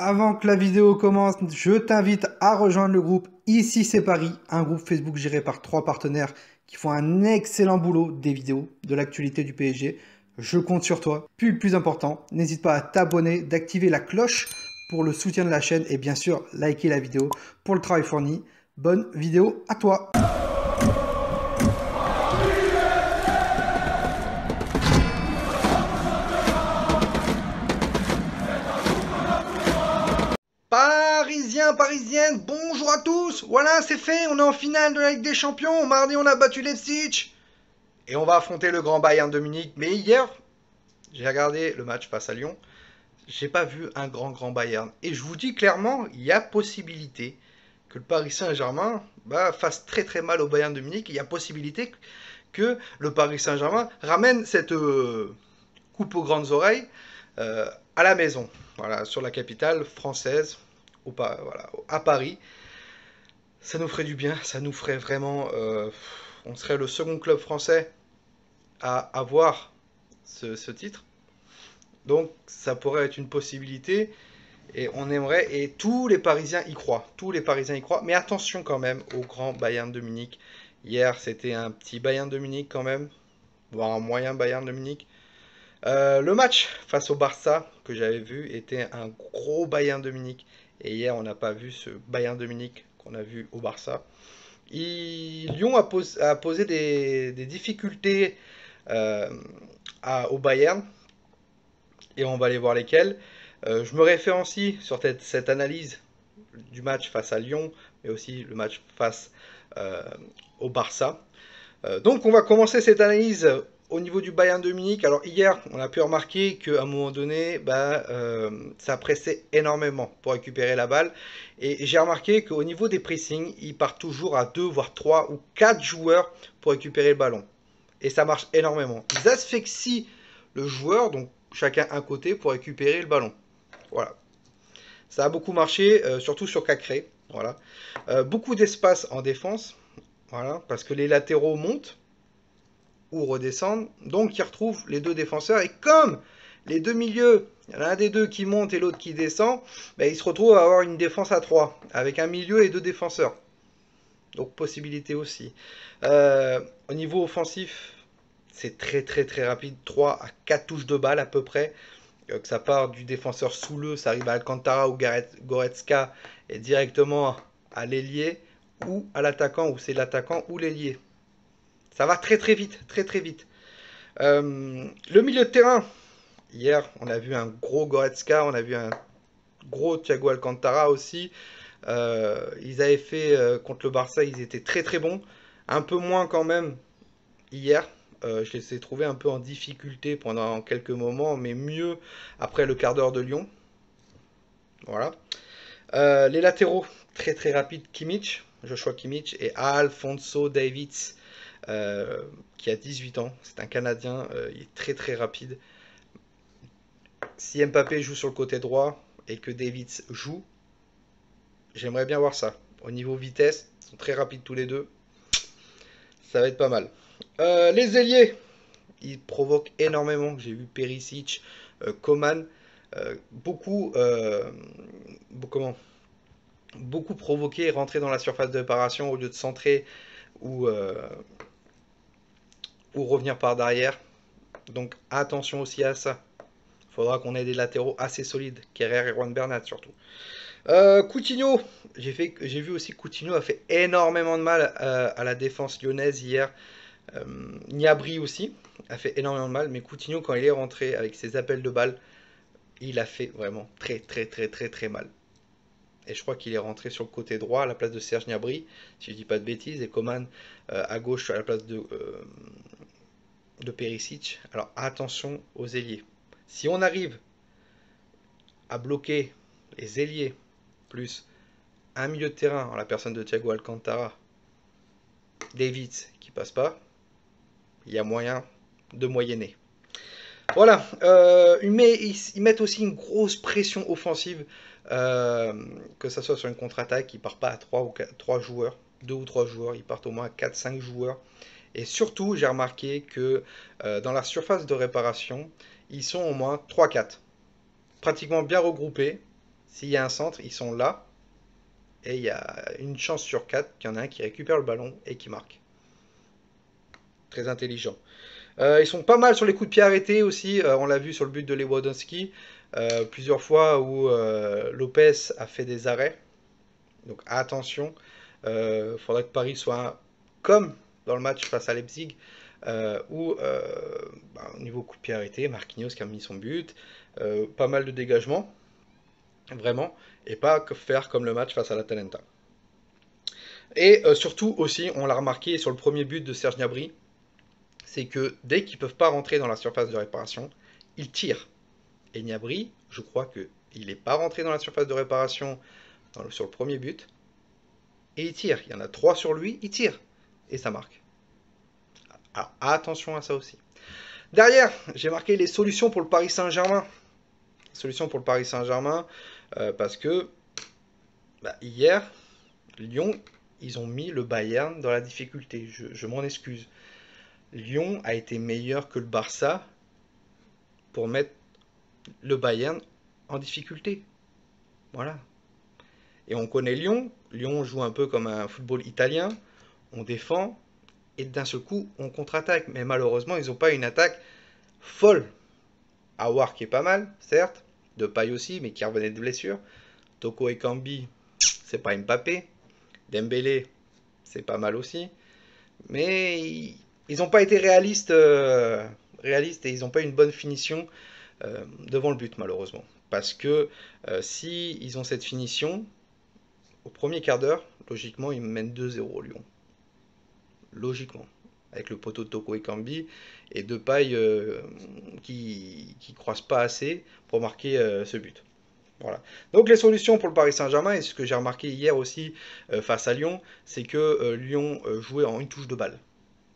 Avant que la vidéo commence, je t'invite à rejoindre le groupe Ici c'est Paris, un groupe Facebook géré par 3 partenaires qui font un excellent boulot des vidéos, de l'actualité du PSG. Je compte sur toi. Puis le plus important, n'hésite pas à t'abonner, d'activer la cloche pour le soutien de la chaîne et bien sûr liker la vidéo pour le travail fourni. Bonne vidéo à toi! Parisiens, parisiennes, bonjour à tous. Voilà, c'est fait, on est en finale de la Ligue des Champions. Mardi, on a battu Leipzig. Et on va affronter le grand Bayern de Munich. Mais hier, j'ai regardé le match face à Lyon. J'ai pas vu un grand Bayern. Et je vous dis clairement, il y a possibilité que le Paris Saint-Germain fasse très mal au Bayern de Munich. Il y a possibilité que le Paris Saint-Germain ramène cette coupe aux grandes oreilles à la maison. Voilà, sur la capitale française, voilà, à Paris. Ça nous ferait du bien, ça nous ferait vraiment... on serait le second club français à avoir ce titre. Donc ça pourrait être une possibilité. Et on aimerait, et tous les Parisiens y croient. Tous les Parisiens y croient. Mais attention quand même au grand Bayern de Munich. Hier, c'était un petit Bayern de Munich quand même. Voire un moyen Bayern de Munich. Le match face au Barça que j'avais vu était un gros Bayern de Munich. Et hier, on n'a pas vu ce Bayern de Munich qu'on a vu au Barça. Lyon a posé des difficultés au Bayern. Et on va aller voir lesquelles. Je me référencie sur cette analyse du match face à Lyon, mais aussi le match face au Barça. Donc on va commencer cette analyse au niveau du Bayern de Munich. Alors hier, on a pu remarquer qu'à un moment donné, ça pressait énormément pour récupérer la balle. Et j'ai remarqué qu'au niveau des pressings, ils partent toujours à 2, voire 3 ou 4 joueurs pour récupérer le ballon. Et ça marche énormément. Ils asphyxient le joueur, donc chacun un côté, pour récupérer le ballon. Voilà. Ça a beaucoup marché, surtout sur Cacré. Voilà. Beaucoup d'espace en défense. Voilà, parce que les latéraux montent ou redescendent. Donc ils retrouvent les deux défenseurs. Et comme les deux milieux, il y en a un des deux qui monte et l'autre qui descend, ils se retrouvent à avoir une défense à 3, avec un milieu et 2 défenseurs. Donc possibilité aussi. Au niveau offensif, c'est très rapide. 3 à 4 touches de balle à peu près. Que ça part du défenseur sous le, ça arrive à Alcantara ou Goretzka et directement à l'ailier ou à l'attaquant, ou c'est l'attaquant ou l'ailier. Ça va très vite, très vite. Le milieu de terrain, hier on a vu un gros Goretzka, on a vu un gros Thiago Alcantara aussi. Ils avaient fait contre le Barça, ils étaient très bons. Un peu moins quand même hier. Je les ai trouvés un peu en difficulté pendant quelques moments, mais mieux après le quart d'heure de Lyon. Voilà. Les latéraux, très rapides, Kimmich, Joshua Kimmich et Alphonso Davies, qui a 18 ans. C'est un Canadien, il est très rapide. Si Mbappé joue sur le côté droit et que Davies joue, j'aimerais bien voir ça. Au niveau vitesse, ils sont très rapides tous les deux. Ça va être pas mal. Les ailiers, ils provoquent énormément. J'ai vu Perisic, Coman, beaucoup provoquer et rentrer dans la surface de réparation au lieu de centrer ou revenir par derrière. Donc attention aussi à ça. Il faudra qu'on ait des latéraux assez solides, Kerrer et Juan Bernat surtout. Coutinho, j'ai vu aussi que Coutinho a fait énormément de mal à la défense lyonnaise hier. Gnabry aussi a fait énormément de mal, mais Coutinho, quand il est rentré avec ses appels de balles, il a fait vraiment très mal. Et je crois qu'il est rentré sur le côté droit à la place de Serge Gnabry, si je dis pas de bêtises, et Coman à gauche à la place de Perisic. Alors attention aux ailiers. Si on arrive à bloquer les ailiers, plus un milieu de terrain en la personne de Thiago Alcantara, Davids qui passe pas, il y a moyen de moyenner. Voilà, ils mettent aussi une grosse pression offensive, que ce soit sur une contre-attaque, ils ne partent pas à 3 joueurs, 2 ou 3 joueurs, ils partent au moins à 4-5 joueurs. Et surtout, j'ai remarqué que dans la surface de réparation, ils sont au moins 3-4, pratiquement bien regroupés. S'il y a un centre, ils sont là. Et il y a une chance sur 4 qu'il y en a un qui récupère le ballon et qui marque. Très intelligent. Ils sont pas mal sur les coups de pied arrêtés aussi. On l'a vu sur le but de Lewandowski. Plusieurs fois où Lopez a fait des arrêts. Donc attention. Faudrait que Paris soit comme dans le match face à Leipzig. Où au niveau coup de pied arrêté, Marquinhos qui a mis son but. Pas mal de dégagements. Vraiment. Et pas faire comme le match face à l'Atalanta. Et surtout aussi, on l'a remarqué sur le premier but de Serge Gnabry, c'est que dès qu'ils ne peuvent pas rentrer dans la surface de réparation, ils tirent. Et Gnabry, je crois qu'il n'est pas rentré dans la surface de réparation sur le premier but, et il tire. Il y en a 3 sur lui, il tire. Et ça marque. Alors attention à ça aussi. Derrière, j'ai marqué les solutions pour le Paris Saint-Germain. Solutions pour le Paris Saint-Germain, parce que hier, Lyon, ils ont mis le Bayern dans la difficulté. Je m'en excuse. Lyon a été meilleur que le Barça pour mettre le Bayern en difficulté. Voilà. Et on connaît Lyon. Lyon joue un peu comme un football italien. On défend et d'un seul coup, on contre-attaque. Mais malheureusement, ils n'ont pas une attaque folle. Aouar qui est pas mal, certes. Depay aussi, mais qui revenait de blessure. Toko Ekambi, c'est pas Mbappé. Dembélé, c'est pas mal aussi. Mais ils n'ont pas été réalistes et ils n'ont pas une bonne finition devant le but malheureusement. Parce que si ils ont cette finition, au premier quart d'heure, logiquement ils mènent 2-0 Lyon. Logiquement. Avec le poteau de Toko Ekambi et Depay qui croise pas assez pour marquer ce but. Voilà. Donc les solutions pour le Paris Saint-Germain, et ce que j'ai remarqué hier aussi face à Lyon, c'est que Lyon jouait en une touche de balle.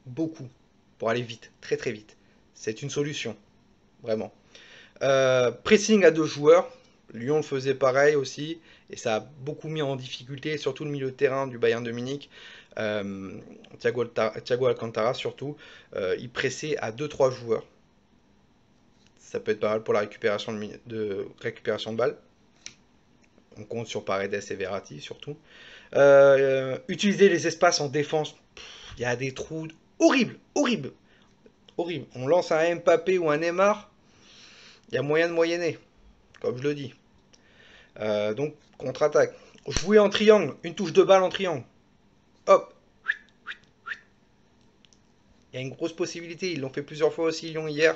Beaucoup. Pour aller vite, très très vite. C'est une solution. Vraiment. Pressing à 2 joueurs. Lyon le faisait pareil aussi. Et ça a beaucoup mis en difficulté, surtout le milieu de terrain du Bayern de Munich. Thiago Alcantara surtout. Il pressait à 2-3 joueurs. Ça peut être pas mal pour la récupération de balles. On compte sur Paredes et Verratti surtout. Utiliser les espaces en défense. Il y a des trous horribles, horribles, horribles. On lance un Mbappé ou un Neymar, il y a moyen de moyenner, comme je le dis. Donc, contre-attaque. Jouer en triangle, une touche de balle en triangle. Hop. Il y a une grosse possibilité. Ils l'ont fait plusieurs fois aussi, Lyon, hier.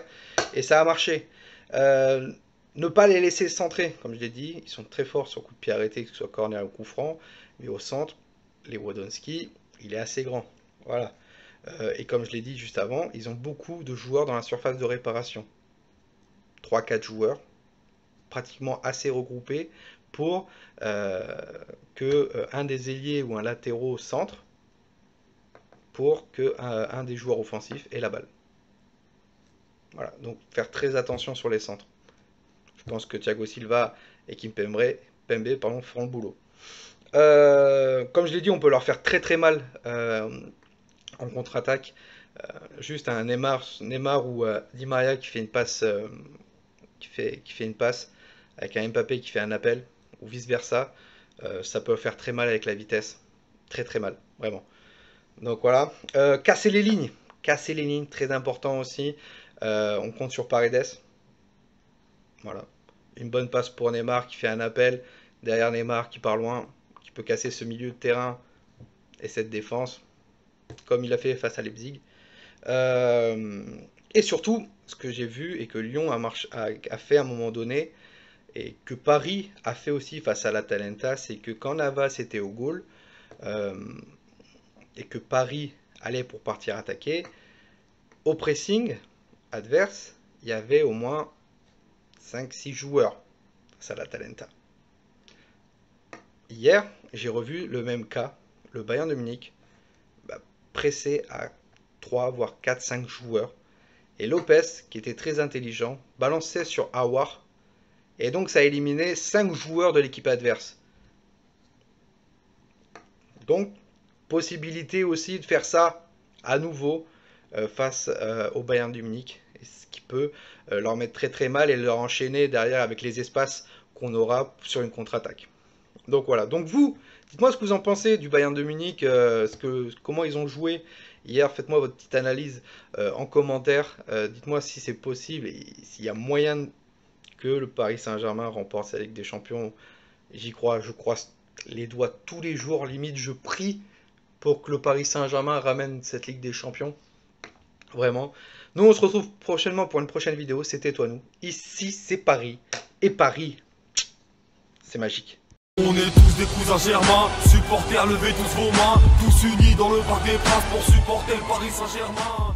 Et ça a marché. Ne pas les laisser centrer, comme je l'ai dit. Ils sont très forts sur coup de pied arrêté, que ce soit corner ou coup franc. Mais au centre, Lewandowski, il est assez grand. Voilà. Et comme je l'ai dit juste avant, ils ont beaucoup de joueurs dans la surface de réparation. 3-4 joueurs, pratiquement assez regroupés pour que un des ailiers ou un latéraux centre pour que un des joueurs offensifs ait la balle. Voilà, donc faire très attention sur les centres. Je pense que Thiago Silva et Kimpembe feront le boulot. Comme je l'ai dit, on peut leur faire très très mal en contre-attaque. Juste un Neymar ou Di Maria qui fait une passe, qui fait une passe avec un Mbappé qui fait un appel ou vice versa, ça peut faire très mal avec la vitesse, très très mal, vraiment. Donc voilà, casser les lignes, très important aussi. On compte sur Paredes. Voilà, une bonne passe pour Neymar qui fait un appel derrière Neymar qui part loin, qui peut casser ce milieu de terrain et cette défense, comme il a fait face à Leipzig. Et surtout, ce que j'ai vu et que Lyon a fait à un moment donné, et que Paris a fait aussi face à l'Atalanta, c'est que quand Navas était au goal, et que Paris allait pour partir attaquer, au pressing adverse, il y avait au moins 5-6 joueurs face à l'Atalanta. Hier, j'ai revu le même cas, le Bayern de Munich, pressé à 3 voire 4-5 joueurs. Et Lopez, qui était très intelligent, balançait sur Aouar. Et donc ça a éliminé 5 joueurs de l'équipe adverse. Donc, possibilité aussi de faire ça à nouveau face au Bayern de Munich. Ce qui peut leur mettre très très mal et leur enchaîner derrière avec les espaces qu'on aura sur une contre-attaque. Donc voilà, donc vous, dites-moi ce que vous en pensez du Bayern de Munich, comment ils ont joué hier, faites-moi votre petite analyse en commentaire, dites-moi si c'est possible et s'il y a moyen que le Paris Saint-Germain remporte la Ligue des Champions. J'y crois, je croise les doigts tous les jours, limite je prie pour que le Paris Saint-Germain ramène cette Ligue des Champions, vraiment. Nous on se retrouve prochainement pour une prochaine vidéo, c'était toi nous, ici c'est Paris, et Paris, c'est magique. On est tous des cousins germains, supporters, levez tous vos mains, tous unis dans le parc des princes pour supporter le Paris Saint-Germain.